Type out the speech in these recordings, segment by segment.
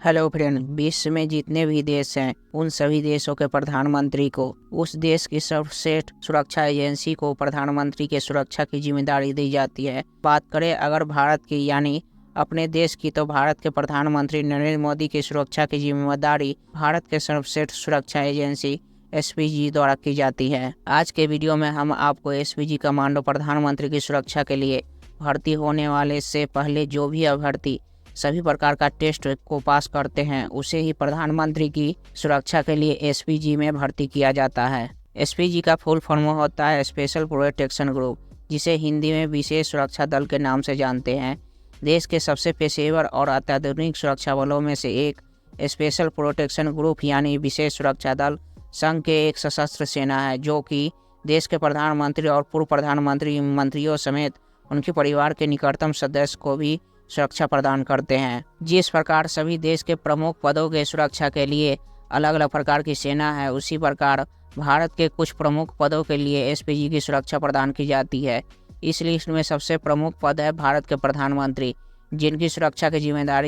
Hello friend, विश्व में जितने भी देश हैं उन सभी देशों के प्रधानमंत्री को उस देश की सर्वश्रेष्ठ सुरक्षा एजेंसी को प्रधानमंत्री के सुरक्षा की जिम्मेदारी दी जाती है। बात करें अगर भारत की यानी अपने देश की, तो भारत के प्रधानमंत्री नरेंद्र मोदी की सुरक्षा की जिम्मेदारी भारत के सर्वश्रेष्ठ सुरक्षा एजेंसी एसपीजी द्वारा की जाती है। आज के वीडियो में हम आपको एसपीजी कमांडो प्रधानमंत्री की सुरक्षा के लिए भर्ती होने वाले से पहले जो भी अभ्यर्थी सभी प्रकार का टेस्ट को पास करते हैं उसे ही प्रधानमंत्री की सुरक्षा के लिए एसपीजी में भर्ती किया जाता है। एसपीजी का फुल फॉर्म होता है स्पेशल प्रोटेक्शन ग्रुप, जिसे हिंदी में विशेष सुरक्षा दल के नाम से जानते हैं। देश के सबसे पेशेवर और अत्याधुनिक सुरक्षा बलों में से एक स्पेशल प्रोटेक्शन ग्रुप यानी विशेष सुरक्षा दल संघ के एक सशस्त्र सेना है, जो कि देश के प्रधानमंत्री और पूर्व प्रधानमंत्री मंत्रियों समेत उनके परिवार के निकटतम सदस्य को भी सुरक्षा प्रदान करते हैं। जिस प्रकार सभी देश के प्रमुख पदों के सुरक्षा के लिए अलग अलग प्रकार की सेना है, उसी प्रकार भारत के कुछ प्रमुख पदों के लिए एसपीजी की सुरक्षा प्रदान की जाती है। इस लिस्ट में सबसे प्रमुख पद है भारत के प्रधानमंत्री, जिनकी सुरक्षा की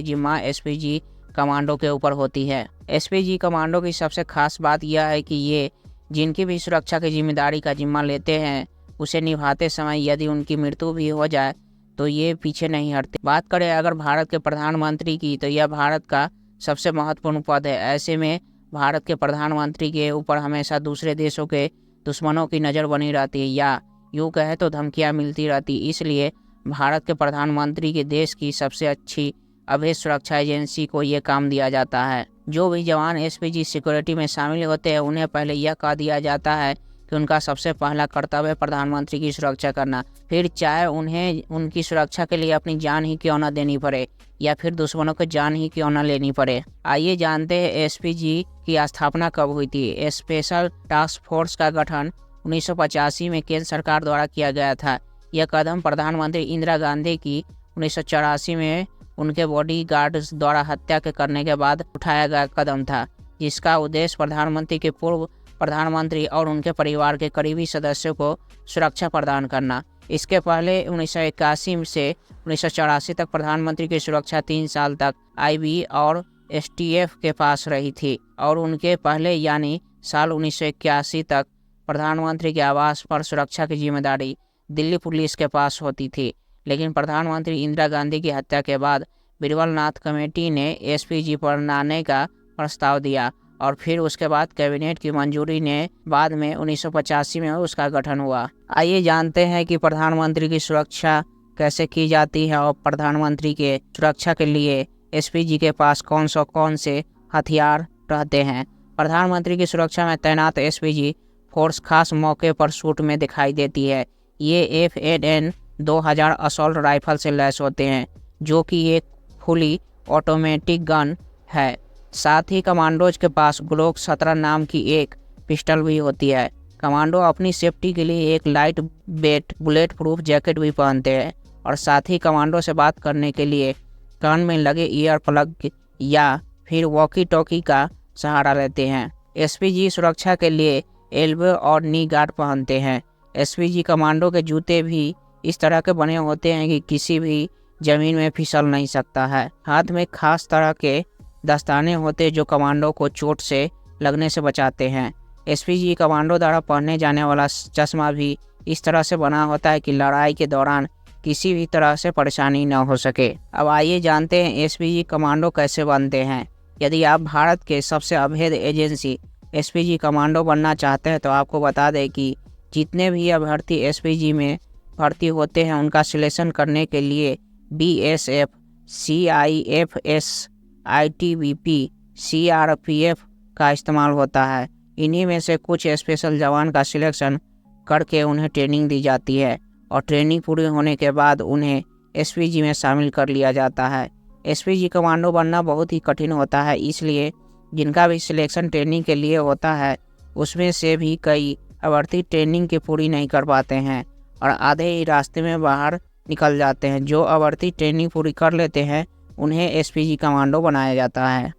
जिम्मा एसपीजी कमांडो के ऊपर होती है। एसपीजी कमांडो की सबसे खास बात यह है कि ये जिनकी भी सुरक्षा की जिम्मेदारी का जिम्मा लेते हैं, उसे निभाते समय यदि उनकी मृत्यु भी हो जाए तो ये पीछे नहीं हटते। बात करें अगर भारत के प्रधानमंत्री की, तो यह भारत का सबसे महत्वपूर्ण पद है। ऐसे में भारत के प्रधानमंत्री के ऊपर हमेशा दूसरे देशों के दुश्मनों की नज़र बनी रहती है, या यूँ कहे तो धमकियाँ मिलती रहती। इसलिए भारत के प्रधानमंत्री के देश की सबसे अच्छी अभेद सुरक्षा एजेंसी को ये काम दिया जाता है। जो भी जवान एसपीजी सिक्योरिटी में शामिल होते हैं, उन्हें पहले यह कह दिया जाता है कि उनका सबसे पहला कर्तव्य है प्रधानमंत्री की सुरक्षा करना, फिर चाहे उन्हें उनकी सुरक्षा के लिए अपनी जान ही क्यों न देनी पड़े या फिर दुश्मनों की जान ही क्यों न लेनी पड़े। आइए जानते हैं एसपीजी की स्थापना कब हुई थी। स्पेशल टास्क फोर्स का गठन 1985 में केंद्र सरकार द्वारा किया गया था। यह कदम प्रधानमंत्री इंदिरा गांधी की 1984 में उनके बॉडीगार्ड्स द्वारा हत्या करने के बाद उठाया गया कदम था, जिसका उद्देश्य प्रधानमंत्री के पूर्व प्रधानमंत्री और उनके परिवार के करीबी सदस्यों को सुरक्षा प्रदान करना। इसके पहले 1981 से 1984 तक प्रधानमंत्री की सुरक्षा 3 साल तक आईबी और एसटीएफ के पास रही थी, और उनके पहले यानी साल 1981 तक प्रधानमंत्री के आवास पर सुरक्षा की जिम्मेदारी दिल्ली पुलिस के पास होती थी। लेकिन प्रधानमंत्री इंदिरा गांधी की हत्या के बाद बिरबल नाथ कमेटी ने एसपीजी बनाने का प्रस्ताव दिया, और फिर उसके बाद कैबिनेट की मंजूरी ने बाद में 1985 में उसका गठन हुआ। आइए जानते हैं कि प्रधानमंत्री की सुरक्षा कैसे की जाती है और प्रधानमंत्री के सुरक्षा के लिए एसपीजी के पास कौन से हथियार रहते हैं। प्रधानमंत्री की सुरक्षा में तैनात एसपीजी फोर्स खास मौके पर सूट में दिखाई देती है। ये FAN 2000 असॉल्ट राइफल से लैस होते हैं, जो कि एक फुली ऑटोमेटिक गन है। साथ ही कमांडोज के पास ग्लोक 17 नाम की एक पिस्टल भी होती है। कमांडो अपनी सेफ्टी के लिए एक light weight bullet proof jacket भी पहनते हैं, और साथ ही कमांडो से बात करने के लिए कान में लगे ईयर प्लग या फिर वॉकी टॉकी का सहारा लेते हैं। एसपीजी सुरक्षा के लिए एल्बो और नी गार्ड पहनते हैं। एसपीजी कमांडो के जूते भी इस तरह के बने होते हैं कि किसी भी जमीन में फिसल नहीं सकता है। हाथ में खास तरह के दस्ताने होते जो कमांडो को चोट से लगने से बचाते हैं। एसपीजी कमांडो द्वारा पहने जाने वाला चश्मा भी इस तरह से बना होता है कि लड़ाई के दौरान किसी भी तरह से परेशानी न हो सके। अब आइए जानते हैं एसपीजी कमांडो कैसे बनते हैं। यदि आप भारत के सबसे अभेद एजेंसी एसपीजी कमांडो बनना चाहते हैं, तो आपको बता दें कि जितने भी अभ्यर्थी एसपीजी में भर्ती होते हैं, उनका सिलेक्शन करने के लिए BSF, CIFS, ITBP, CRPF का इस्तेमाल होता है। इन्हीं में से कुछ स्पेशल जवान का सिलेक्शन करके उन्हें ट्रेनिंग दी जाती है, और ट्रेनिंग पूरी होने के बाद उन्हें एसपीजी में शामिल कर लिया जाता है। एसपीजी कमांडो बनना बहुत ही कठिन होता है, इसलिए जिनका भी सिलेक्शन ट्रेनिंग के लिए होता है, उसमें से भी कई अभ्यर्थी ट्रेनिंग की पूरी नहीं कर पाते हैं और आधे ही रास्ते में बाहर निकल जाते हैं। जो अभ्यर्थी ट्रेनिंग पूरी कर लेते हैं, उन्हें एसपीजी कमांडो बनाया जाता है।